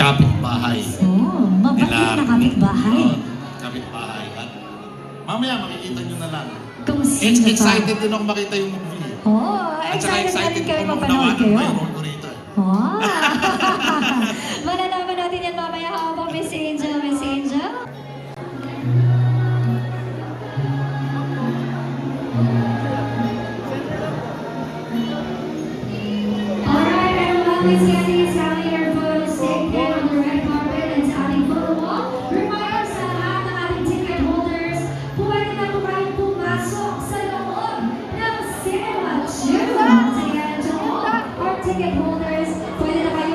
kapitbahay. Oh, mabait na kapitbahay. Kapitbahay. At mamaya makikita nyo na lang. Kung sino pa. Excited din ako makita yung movie. Oh, At saka excited kayo ako mapanood mapanawanan kayo. pa yung role ko rito. Oh. Malalaman natin yan mamaya. How about Miss Angel? Miss Angel? Alright, everyone, Miss Candy is having your photos taken on the red carpet and adding photo wall. Reminder sa lahat ng ating ticket holders, pwede na po kayong pumasok sa loob ng Cinema June. Again, to all our ticket holders, pwede na kayo.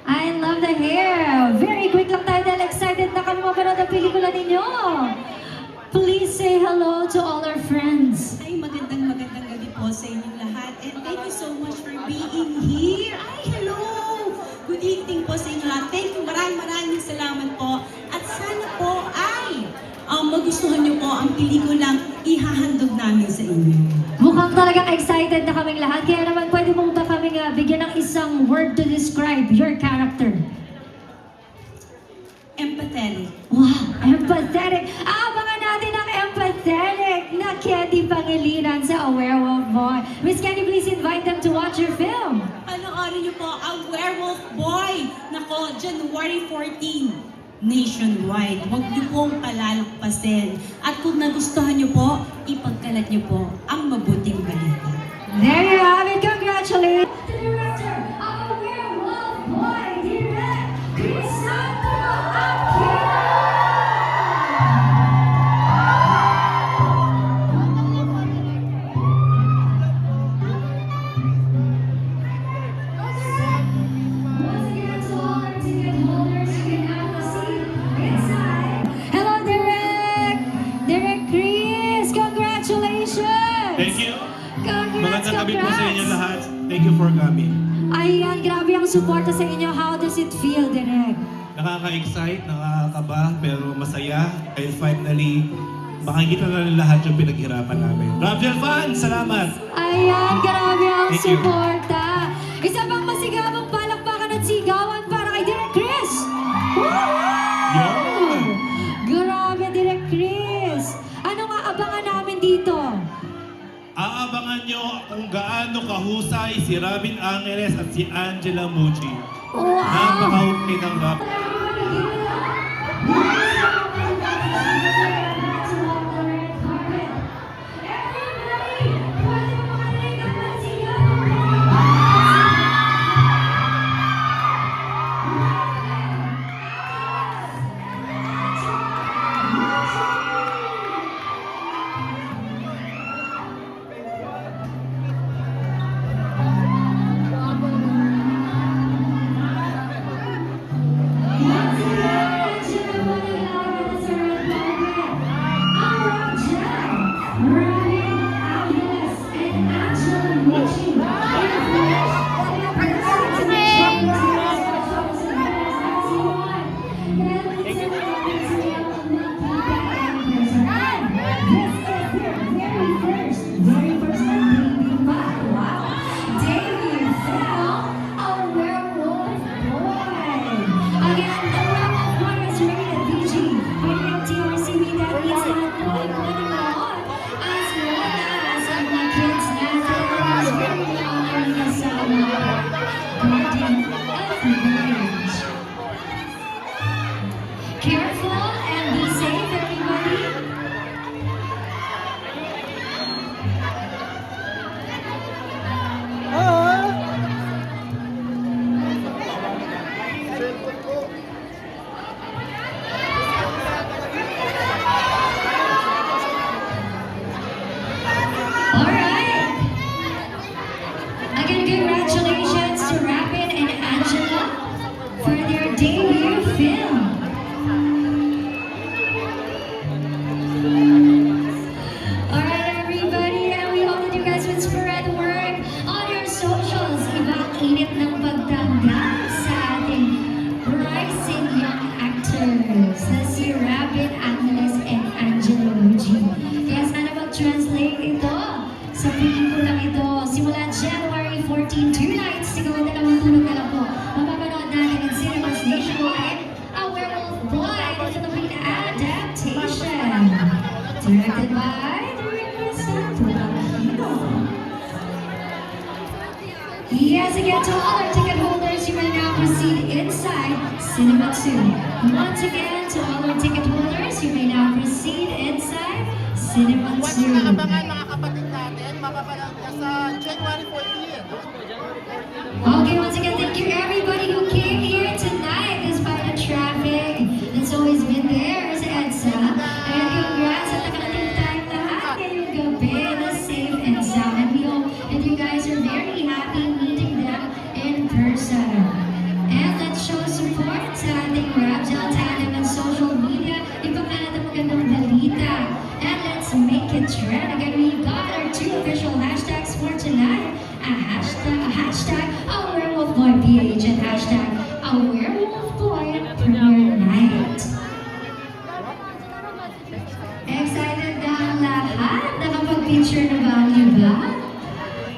I love the hair. Very quick lang tayo dahil excited na kami mapanood ang pelikula ninyo. Please say hello to all our friends. Ay, magandang gabi po sa inyong lahat. And thank you so much for being here. Ay, hello! Good evening po sa inyo lahat. Thank you, maraming salamat po. At sana po ay magustuhan niyo po ang pelikulang ihahandog namin sa inyo. Mukhang talagang excited na kaming lahat. Kaya naman pwede mo ba kaming bigyan ng isang word to describe your character? Empathetic. Wow, empathetic. Abangan natin ang empathetic na Candy Pangilinan sa A Werewolf Boy. Miss Candy, please invite them to watch your film. Panoorin niyo po ang Werewolf Boy. Nako, January 14. Nationwide. Huwag niyo pong palalakpasin. At kung nagustuhan niyo po, ipagkalat niyo po ang mabuting balita. There you have it. Congratulations. The director of A Werewolf Boy, Direct Crisanto Aquino. Once again, to all our ticket holders, you can have a seat inside. Hello, Direct! Direct Chris, congratulations! Thank you. Congrats, Magandang gabi po sa inyo congrats. lahat. Thank you for coming. Ayan, grabe ang suporta sa inyo. How does it feel, Direk? Nakaka-excite, nakakaba, pero masaya. And finally, makikita na ng lahat yung pinaghirapan namin. Rapture fans, salamat! Ayan, grabe ang Thank you. suporta. Isa pang masigabong palakpakan at sigawan para kay Direk Chris. Woo! Yun! Grabe, Direk Chris. Ano nga abangan namin dito? Aabangan nyo kung gaano kahusay si Robin Angeles at si Angela Mucci. Wow! Napaka-okay ng rap. Careful and be safe, everybody. Alright. Again, congratulations to Rapid and Angela for their debut film. Alright, everybody, and we hope that you guys would spread word on your socials. Ibang init ng pagtanggap sa ating rising young actors na si Rapid, Angeles, and Angela Mucci. Kaya sana mag-translate ito sa pelikulang ito. Simula January 14, 2 nights, siguro 2 tulog na lang po. Mapapanood natin in Cinemas Nation. again, to all our ticket holders, you may now proceed inside Cinema 2. Once again, to all our ticket holders, you may now proceed inside Cinema 2. Huwag nyo nakabangan mga kapatid natin, mapapanood ka sa January 14. Okay, once again, thank you everybody who came here tonight despite the traffic that's always been there sa EDSA. And congrats sa nakarating tayong lahat ngayong gabi na safe and sound. And we hope that you guys are very happy meeting them in person. And let's show support sa ating Rapjel Tandem and social media. Ipakalat ang magandang balita. And let's make it trend. Again, we've got our 2 official hashtags for tonight. A hashtag a werewolf boy PH and hashtag a werewolf boy premiere night. Excited na ang lahat? Nakapag-picture na ba ang iba?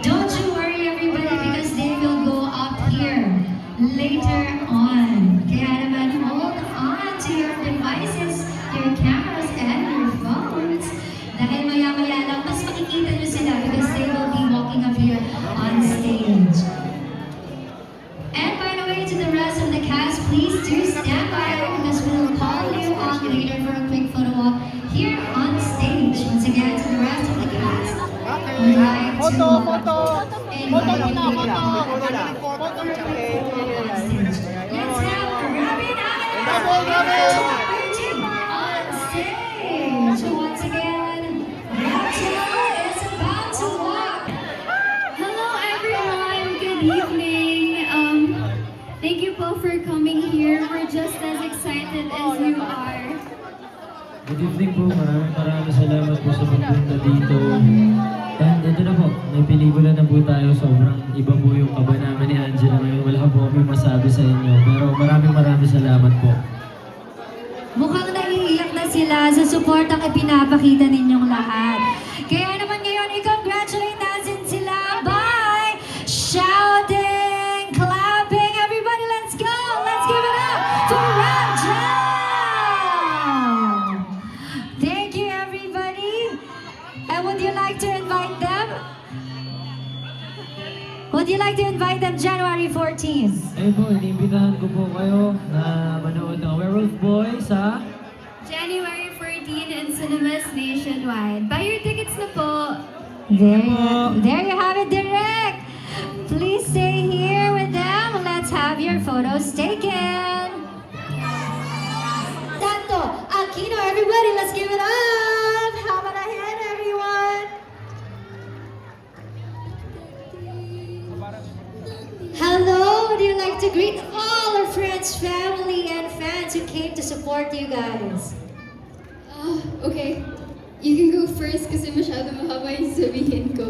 Don't you worry everybody because they will go up here later on. Kaya naman hold on to your devices, your cameras, and your phones. Dahil maya-maya lang, mas makikita nyo sila because they will be walking up here on stage. And by the way, to the rest of the cast, please do stand by because we will call you on later for a quick photo walk here on stage. Once again, to the rest of the cast, we'd like to Photo, photo! Photo invite muna, you photo! on stage. Let's have Robin Robin, Robin! on stage. Once again, Rachel is about to walk. Hello everyone, good evening. Thank you po for coming here. We're just as excited as you are. Good evening po, maraming salamat po sa pagpunta dito. And ito na po, may pelikula na po tayo, sobrang iba po yung kaba namin ni Angela ngayon. Wala po kami masabi sa inyo, pero maraming salamat po. Mukhang naiiyak na sila sa support ang ipinapakita ninyong lahat. Kaya naman ngayon, i-congratulate natin sila by shouting, clapping. Everybody, let's go! Let's give it up for Rapjel! Thank you, everybody. And would you like to invite them? Would you like to invite them January 14th? Ayun po, iniimbitahan ko po kayo na manood ng Werewolf Boy sa... January 14 in cinemas nationwide. Buy your tickets na po. There you have it, Direk. Please stay here with them. Let's have your photos taken. Tanto, Aquino, everybody, let's give it up. How about a hand, everyone? Hello, would you like to greet all our friends, family, and fans who came to support you guys? Okay. You can go first kasi masyado mahaba yung sabihin ko.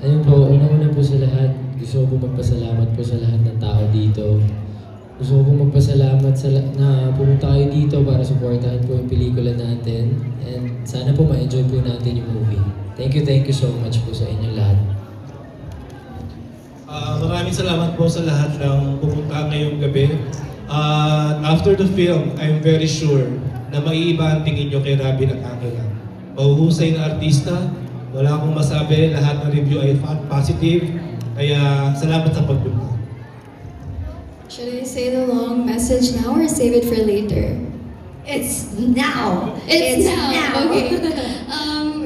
Ayun po, una-una po sa lahat, gusto ko po magpasalamat po sa lahat ng tao dito. Gusto ko po magpasalamat na pumunta kayo dito para supportahan po yung pelikula natin. And sana po ma-enjoy po natin yung movie. Thank you so much po sa inyong lahat. Maraming salamat po sa lahat ng pumunta ngayong gabi. After the film, I'm very sure na maiiba ang tingin nyo kay Robin at Angela. Mahuhusay na artista, wala akong masabi, lahat ng review ay positive. Kaya salamat sa pagpunta. Should I say the long message now or save it for later? It's now. It's now. Okay.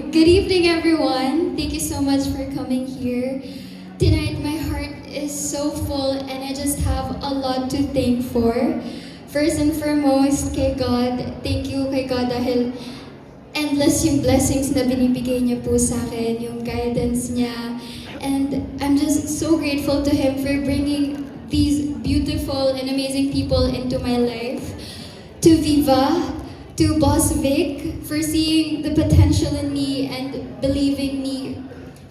Good evening, everyone. Thank you so much for coming here. Tonight, my heart is so full and I just have a lot to thank for. First and foremost, kay God. Thank you kay God dahil endless yung blessings na binibigay niya po sa akin, yung guidance niya. And I'm just so grateful to Him for bringing these beautiful and amazing people into my life. To Viva, to Boss Vic, for seeing the potential in me and believing me,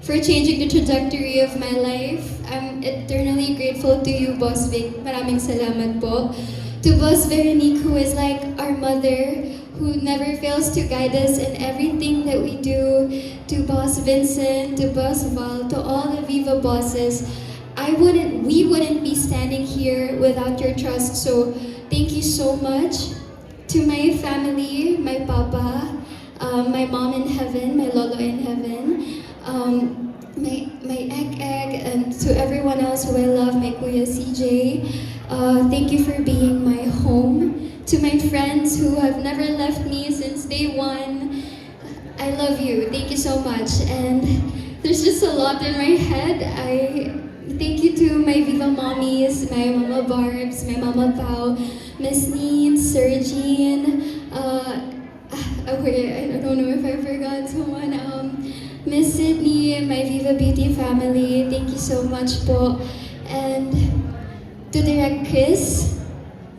for changing the trajectory of my life. I'm eternally grateful to you, Boss Vic. Maraming salamat po. To Boss Veronique, who is like our mother, who never fails to guide us in everything that we do. To Boss Vincent, to Boss Val, to all the Viva bosses. We wouldn't be standing here without your trust. So thank you so much. To my family, my papa, my mom in heaven, my lolo in heaven. my egg, and to everyone else who I love, my Kuya CJ. Thank you for being my home. To my friends who have never left me since day one, I love you. Thank you so much. And there's just a lot in my head. I thank you to my Viva Mommies, my Mama Barbs, my Mama Pao, Miss Neen, Sir Jean, I don't know if I forgot someone. Miss Sydney, my Viva Beauty family, thank you so much po. And to Direct Chris,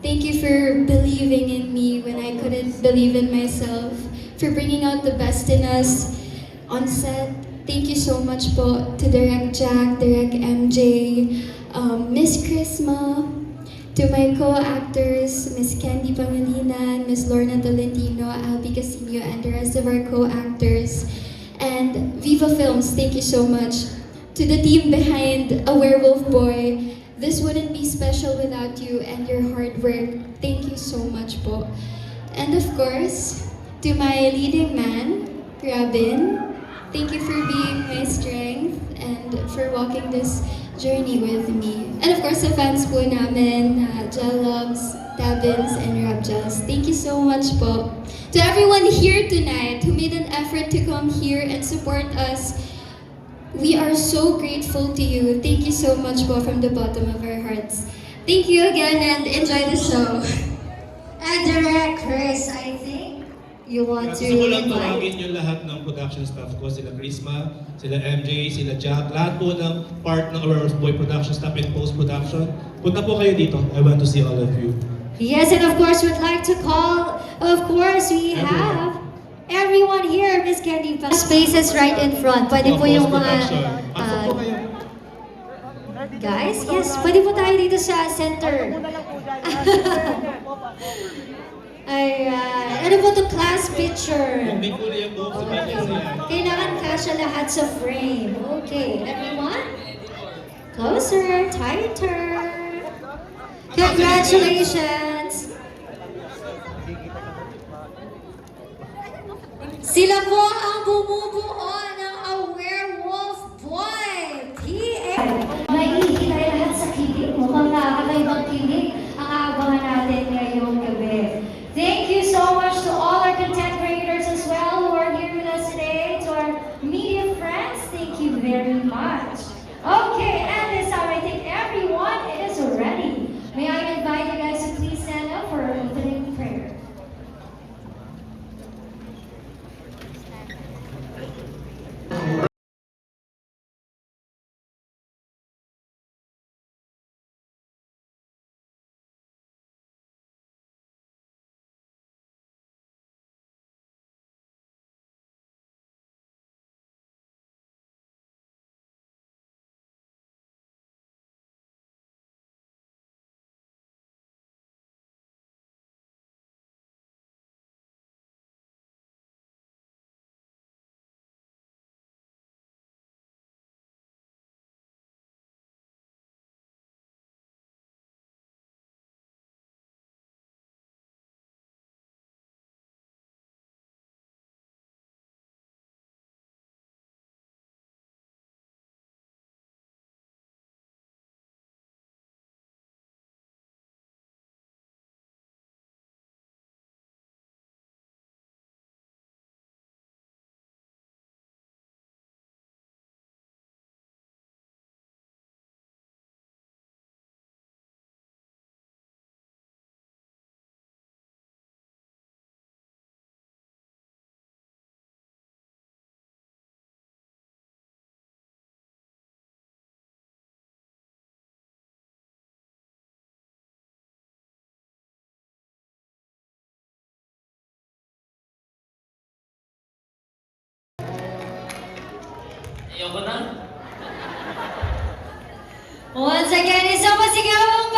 thank you for believing in me when I couldn't believe in myself, for bringing out the best in us on set. Thank you so much po to Direct Jack, Direct MJ, Miss Chrisma, to my co-actors, Miss Candy Pangilinan, Miss Lorna Tolentino, Albi Casino, and the rest of our co-actors. And Viva Films, thank you so much. To the team behind A Werewolf Boy, this wouldn't be special without you and your hard work. Thank you so much po. And of course, to my leading man, Robin, thank you for being my strength and for walking this journey with me. And of course, the fans po namin, Jalobs, Tabins, and Rabjals. Thank you so much po. To everyone here tonight who made an effort to come here and support us, we are so grateful to you. Thank you so much po from the bottom of our hearts. Thank you again and enjoy the show. And Direct Chris, I think you want to Gusto ko lang invite. tawagin yung lahat ng production staff ko, sila Chrisma, sila MJ, sila Jack, lahat po ng part ng Werewolf Boy production staff and post-production. Punta po kayo dito. I want to see all of you. Yes, and of course, we'd like to call, of course, we have everyone here, Miss Candy. Spaces right in front. Pwede po yung mga, Pasok po kayo. guys, yes, pwede po tayo dito sa center. Ayan. Ano po to class picture? Kung may kulay ang buhok sa bayan sa yan. Kailangan kasya lahat sa frame. Okay, everyone? Closer, tighter. Congratulations! Sila po ang bumubuo ng A Werewolf Boy PA. Maihihilay lahat sa kilig. Mukhang nakakaibang kilig ang aabangan natin ngayong gabi. Thank you so much to all our content creators as well who are here with us today. To our media friends, thank you very much. Okay, and this time I think everyone is ready. May I invite you guys to please stand up for our opening prayer. Ayoko na. Once again, isang masigawang